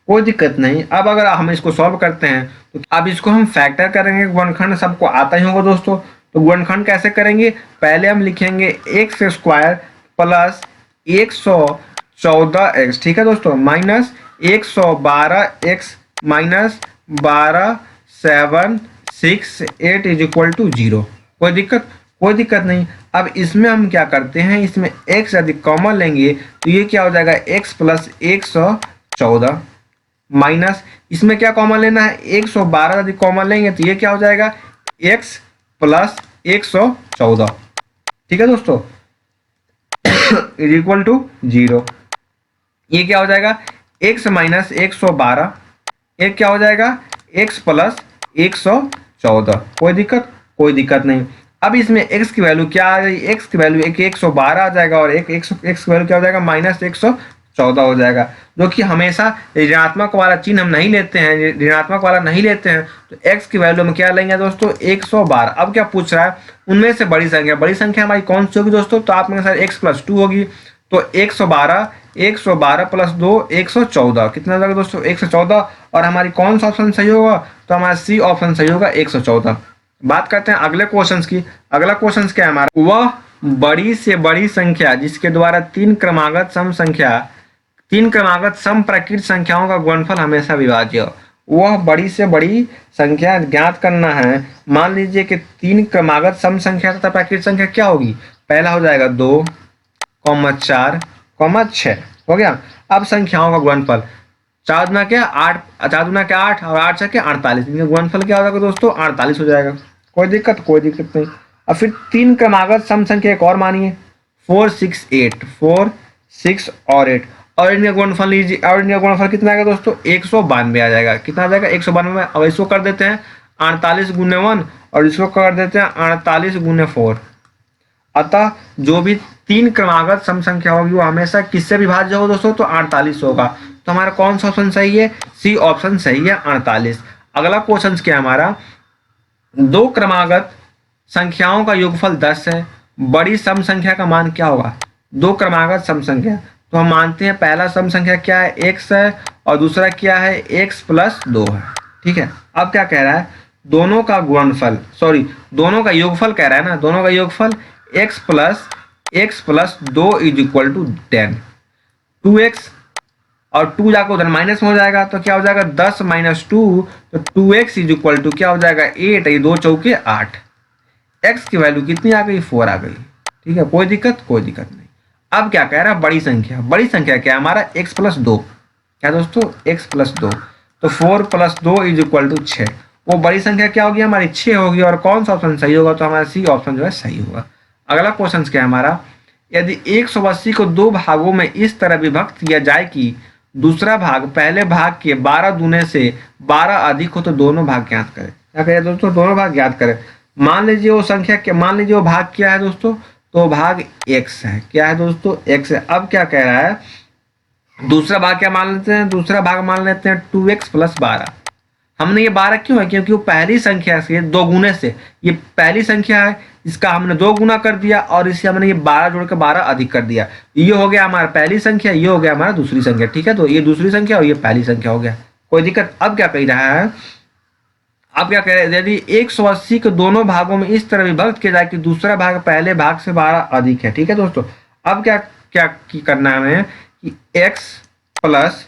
कोई दिक्कत नहीं। अब अगर हम इसको सॉल्व करते हैं तो अब इसको हम फैक्टर करेंगे, गुणनखंड सबको आता ही होगा दोस्तों। तो गुणनखंड कैसे करेंगे, पहले हम लिखेंगे एक्स स्क्वायर प्लस 114x, ठीक है दोस्तों, minus 112x minus 12768 is equal to 0। कोई दिक्कत नहीं। अब इसमें हम क्या करते हैं, इसमें x यदि कॉमन लेंगे तो ये क्या हो जाएगा, x प्लस 114 माइनस इसमें क्या कॉमन लेना है, 112 यदि कॉमन लेंगे तो ये क्या हो जाएगा, x प्लस 114। ठीक है दोस्तों, इज इक्वल टू 0। ये क्या हो जाएगा, x माइनस 112, एक क्या हो जाएगा, x प्लस 114। कोई दिक्कत नहीं। अब इसमें x की वैल्यू क्या आ गई, x की वैल्यू एक 112 आ जाएगा और एक x की वैल्यू क्या हो जाएगा, माइनस 114 हो जाएगा, जो कि हमेशा ऋणात्मक वाला चिन्ह हम नहीं लेते हैं, ऋणात्मक वाला नहीं लेते हैं। तो x की वैल्यू में क्या लेंगे दोस्तों, 112। अब क्या पूछ रहा है, उनमें से बड़ी संख्या हमारी कौन सी होगी दोस्तों, तो आप मेरे साथ x प्लस 2 होगी, तो 112 प्लस 2 114, कितना हो जाएगा दोस्तों, 114। और हमारी कौन सा ऑप्शन सही होगा, तो हमारा सी ऑप्शन सही होगा, 114। बात करते हैं अगले क्वेश्चन की। अगला क्वेश्चन क्या है हमारा, वह बड़ी से बड़ी संख्या जिसके द्वारा तीन क्रमागत सम प्रकृत संख्याओं का गुणनफल हमेशा विभाज्य हो। वह बड़ी से बड़ी संख्या ज्ञात करना है। मान लीजिए कि 3 क्रमागत सम संख्या तथा प्राकृत संख्या क्या होगी। पहला हो जाएगा 2, 4, 6 हो गया। अब संख्याओं का गुणनफल 4 दूना क्या 8, 4 दूना क्या 8 और 8 से क्या 48, इनका गुणनफल क्या हो जाएगा दोस्तों 48 हो जाएगा। कोई दिक्कत नहीं। अब फिर 3 क्रमागत सम संख्या एक और मानिए 4, 6, 8, 4, 6 और 8 और इनका गुणनफल लीजिए। और इनका गुणनफल कितना आएगा दोस्तों 192 आ जाएगा। कितना आ जाएगा 192। अब इसको कर देते हैं 48 गुने 1 और इसको कर देते हैं 48 गुने 4। अतः जो भी 3 क्रमागत सम संख्या होगी वो हमेशा किससे विभाज्य होगा दोस्तों तो 48 होगा। तो हमारा कौन सा ऑप्शन सही है, सी ऑप्शन सही है 48। अगला क्वेश्चन क्या है हमारा, 2 क्रमागत संख्याओं का योगफल 10 है, बड़ी सम संख्या का मान क्या होगा। 2 क्रमागत सम संख्या, तो हम मानते हैं पहला सम संख्या क्या है x है और दूसरा क्या है x प्लस 2 है। ठीक है, अब क्या कह रहा है, दोनों का गुणनफल दोनों का योगफल कह रहा है ना, दोनों का योगफल x plus 2 is equal to 10। 2x और 2 जाकर उधर माइनस में हो जाएगा तो क्या हो जाएगा 10 माइनस 2, तो 2x इज इक्वल टू क्या हो जाएगा 8, ये 2 चौके 8। x की वैल्यू कितनी आ गई 4 आ गई। ठीक है, कोई दिक्कत नहीं। अब क्या कह रहा है, बड़ी संख्या क्या है हमारा x प्लस 2, क्या दोस्तों x प्लस 2, तो 4 प्लस 2 इज इक्वल टू 6। वो बड़ी संख्या क्या होगी हमारी 6 होगी। और कौन सा ऑप्शन सही होगा तो हमारा सी ऑप्शन जो है सही होगा। अगला क्वेश्चन क्या है हमारा, यदि 180 को 2 भागों में इस तरह विभक्त किया जाए कि दूसरा भाग पहले भाग के 12 दूने से 12 अधिक हो तो दोनों भाग ज्ञात करें। क्या करें दोस्तों, दोनों भाग ज्ञात करें। मान लीजिए वो भाग क्या है दोस्तों, तो भाग x है। क्या है दोस्तों x है। अब क्या कह रहा है, दूसरा भाग क्या मान लेते हैं, दूसरा भाग मान लेते हैं 2x प्लस 12। हमने ये 12 क्यों है, क्योंकि वो पहली संख्या से 2 गुने से, ये पहली संख्या है इसका हमने 2 गुना कर दिया और इससे हमने ये 12 जोड़ के 12 अधिक कर दिया। ये हो गया हमारा पहली संख्या, ये हो गया हमारा दूसरी संख्या। ठीक है, तो ये दूसरी संख्या और ये पहली संख्या हो गया, कोई दिक्कत। अब क्या कह रहा है, अब क्या कह रहे हैं, यदि 180 के दोनों भागों में इस तरह विभक्त किया जाए कि दूसरा भाग पहले भाग से 12 अधिक है। ठीक है दोस्तों, अब क्या क्या करना है हमें कि x प्लस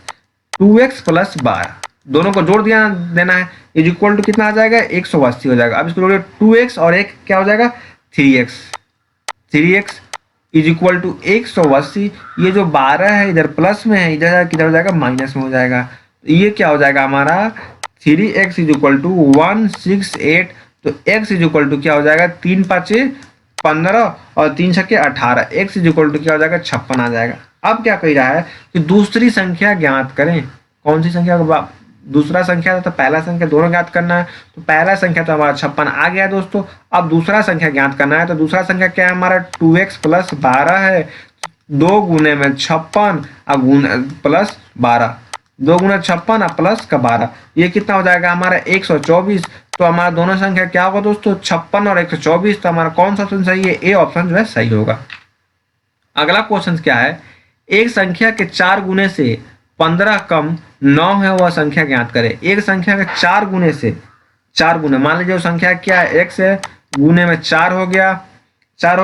2x प्लस 12 दोनों को जोड़ देना है, इज इक्वल टू कितना आ जाएगा 180 हो जाएगा। अब इसको जोड़िए 2x और एक क्या हो जाएगा 3x इज इक्वल टू 180। ये जो 12 है इधर प्लस में है, इधर किधर हो जाएगा माइनस में हो जाएगा। तो ये क्या हो जाएगा हमारा 3x इज इक्वल टू 168। तो x इज इक्वल टू क्या हो जाएगा 3 5 15 और 3 6 18, x इज इक्वल टू क्या हो जाएगा 56 आ जाएगा। अब क्या कह रहा है कि दूसरी संख्या ज्ञात करें। कौन सी संख्या, दूसरा संख्या तो पहला संख्या दोनों ज्ञात करना है। तो पहला संख्या तो हमारा 56 आ गया दोस्तों। अब दूसरा संख्या ज्ञात करना है, तो दूसरा संख्या क्या है हमारा 2x प्लस 12 है। 2 गुने में 56 प्लस 12, 2 गुना 56 और प्लस का 12, ये कितना हो जाएगा हमारा 124। तो हमारा दोनों संख्या क्या होगा दोस्तों 56 और 124। तो हमारा कौन सा ऑप्शन सही है, ए ऑप्शन जो है सही होगा। अगला क्वेश्चन क्या है, एक संख्या के 4 गुने से 15 कम 9 है वह संख्या ज्ञात करें। एक संख्या के 4 गुने से 4 गुने, मान लीजिए वो संख्या क्या है x है, गुने में 4 हो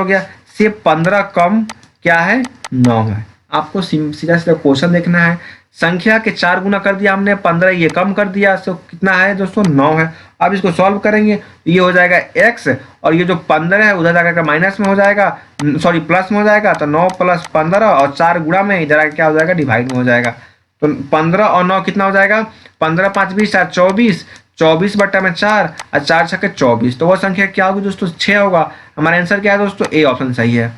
गया से 15 कम क्या है 9 है। आपको सीधा सीधा क्वेश्चन देखना है। संख्या के 4 गुना कर दिया हमने, 15 ये कम कर दिया, तो कितना है दोस्तों 9 है। अब इसको सॉल्व करेंगे, ये हो जाएगा x और ये जो 15 है उधर जाकर माइनस में हो जाएगा, सॉरी प्लस में हो जाएगा। तो 9 प्लस 15 और 4 गुणा में इधर आकर क्या हो जाएगा डिवाइड में हो जाएगा। तो 15 और 9 कितना हो जाएगा 15 5 20 24, 24 बट्टा में 4 और 4 छक्के 24। तो वो संख्या क्या होगी दोस्तों 6 होगा। हमारा आंसर क्या है दोस्तों, ए ऑप्शन सही है।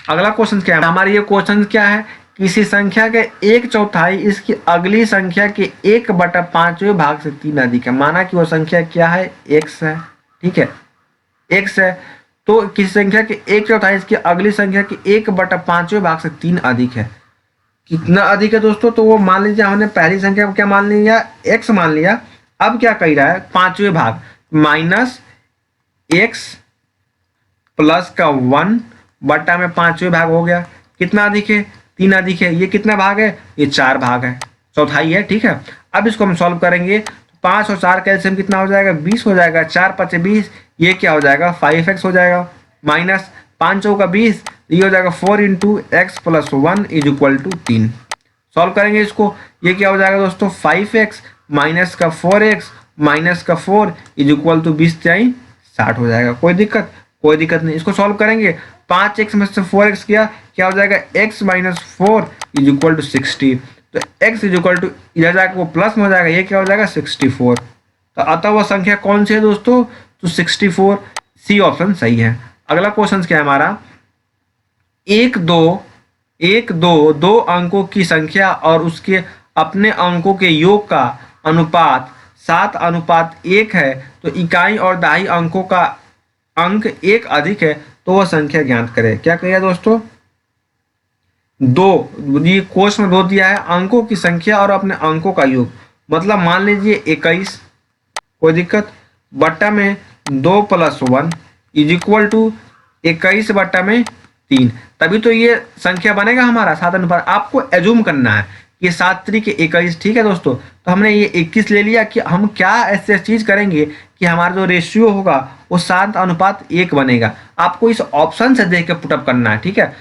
अगला क्वेश्चन क्या है हमारा, ये क्वेश्चन क्या है, किसी संख्या के 1/4 इसकी अगली संख्या के 1/5वें भाग से 3 अधिक है। माना कि वो संख्या क्या है x है। ठीक है, x है, तो किसी संख्या के 1/4 इसकी अगली संख्या के 1/5वें भाग से 3 अधिक है। कितना अधिक है दोस्तों, तो वो मान लीजिए हमने पहली संख्या को क्या मान लिया x मान लिया। अब क्या कह रहा है 5वें भाग माइनस x प्लस का 1 बट्टा में 5वें भाग हो गया। कितना अधिक है 3 अधिक है। ये कितना भाग है, ये 4 भाग है, चौथाई है। ठीक है, अब इसको हम सॉल्व करेंगे, तो 5 और 4 का एलसीएम कितना हो जाएगा 20 हो जाएगा। 4 5 20, ये क्या हो जाएगा 5x हो जाएगा, माइनस 5 चौका 20, ये हो जाएगा 4 into x plus 1 is equal to 3। Solve करेंगे इसको, ये क्या हो जाएगा दोस्तों 5x माइनस का 4x माइनस का 4 इज इक्वल टू 20×60 हो जाएगा। कोई दिक्कत नहीं। इसको सॉल्व करेंगे, 5x में से 4x किया, क्या हो जाएगा, x minus 4 is equal to 60। तो x इज इक्वल टू इधर जाकर वो प्लस में हो जाएगा, ये क्या हो जाएगा 64। तो अतः वह संख्या कौन सी है दोस्तों, तो 64, सी ऑप्शन सही है। अगला क्वेश्चन क्या है हमारा, एक दो दो अंकों की संख्या और उसके अपने अंकों के योग का अनुपात 7:1 है, तो इकाई और दहाई अंकों का अंक एक अधिक है, तो वह संख्या ज्ञात करें। क्या कहिए दोस्तों, ये क्वेश्चन में दो दिया है, अंकों की संख्या और अपने अंकों का योग, मतलब मान लीजिए 21, कोई दिक्कत, बट्टा में 2 + 1 इज इक्वल टू 21 बट्टा में 3, तभी तो ये संख्या बनेगा हमारा 7:1। आपको एज्यूम करना है कि 7 × 21, ठीक है दोस्तों। तो हमने ये 21 ले लिया कि हम क्या ऐसे चीज करेंगे कि हमारा जो रेशियो होगा वो 7:1 बनेगा। आपको इस ऑप्शन से देख के पुटअप करना है, ठीक है।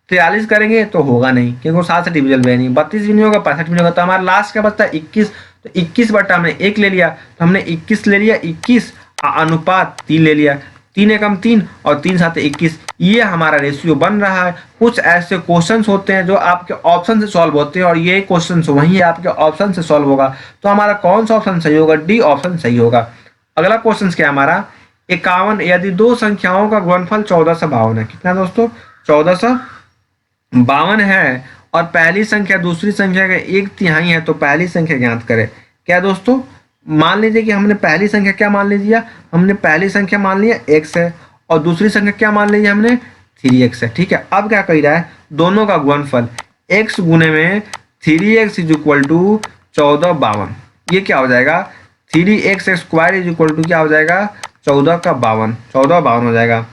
43 करेंगे तो होगा नहीं, क्योंकि वो 7 से डिविजल है नहीं, 32 भी नहीं होगा, 65 भी नहीं होगा। तो हमारा लास्ट क्या बचता है 21, तो 21 बट्टा हमने 1 ले लिया, तो हमने 21 ले लिया, 21 अनुपात 3 ले लिया, 3 एकम 3 और 3 7 21, ये हमारा रेशियो बन रहा है। कुछ ऐसे क्वेश्चंस होते हैं जो आपके ऑप्शन से सॉल्व होते हैं और ये क्वेश्चंस वही है आपके ऑप्शन से सॉल्व होगा। तो हमारा कौन सा ऑप्शन सही होगा, डी ऑप्शन सही होगा। अगला क्वेश्चन क्या है हमारा, 51 यदि दो संख्याओं का गुणनफल 1452 है, कितना दोस्तों 1452 है, और पहली संख्या दूसरी संख्या का 1/3 है, तो पहली संख्या ज्ञात करें। क्या दोस्तों, मान लीजिए कि हमने पहली संख्या क्या मान लीजिए, हमने पहली संख्या मान लिया x है, और दूसरी संख्या क्या मान लीजिए हमने 3x है, ठीक है। अब क्या कह रहा है, दोनों का गुणनफल x गुने में 3x इज इक्वल टू 1452, ये क्या हो जाएगा 3x² इज इक्वल टू क्या हो जाएगा 1452 हो जाएगा।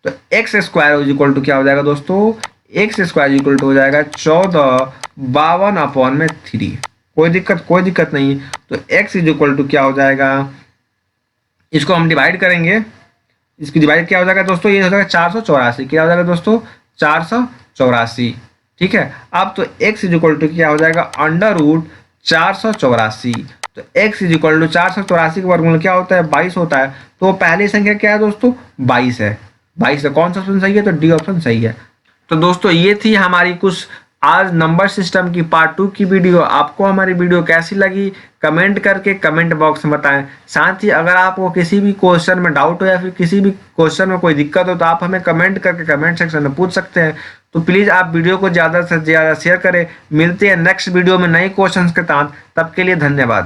तो x² इज इक्वल टू क्या हो जाएगा दोस्तों, x² इज इक्वल टू हो जाएगा 1452/3। कोई दिक्कत नहीं। तो x इज इक्वल टू क्या हो जाएगा, इसको हम डिवाइड करेंगे, इसकी डिवाइड क्या हो जाएगा दोस्तों, ये हो जाएगा 484, क्या हो जाएगा दोस्तों 484, ठीक है। अब तो x इज इक्वल टू क्या हो जाएगा √484, तो x इज इक्वल टू 484 का वर्गमूल क्या होता है 22 होता है। तो पहली संख्या क्या है दोस्तों 22 है, 22 है। कौन सा ऑप्शन सही है, तो डी ऑप्शन सही है। तो दोस्तों ये थी हमारी कुछ आज नंबर सिस्टम की पार्ट 2 की वीडियो। आपको हमारी वीडियो कैसी लगी कमेंट करके कमेंट बॉक्स में बताएं। साथ ही अगर आपको किसी भी क्वेश्चन में डाउट हो या फिर किसी भी क्वेश्चन में कोई दिक्कत हो तो आप हमें कमेंट करके कमेंट सेक्शन में पूछ सकते हैं। तो प्लीज़ आप वीडियो को ज़्यादा से ज़्यादा शेयर करें। मिलते हैं नेक्स्ट वीडियो में नए क्वेश्चन के साथ, तब के लिए धन्यवाद।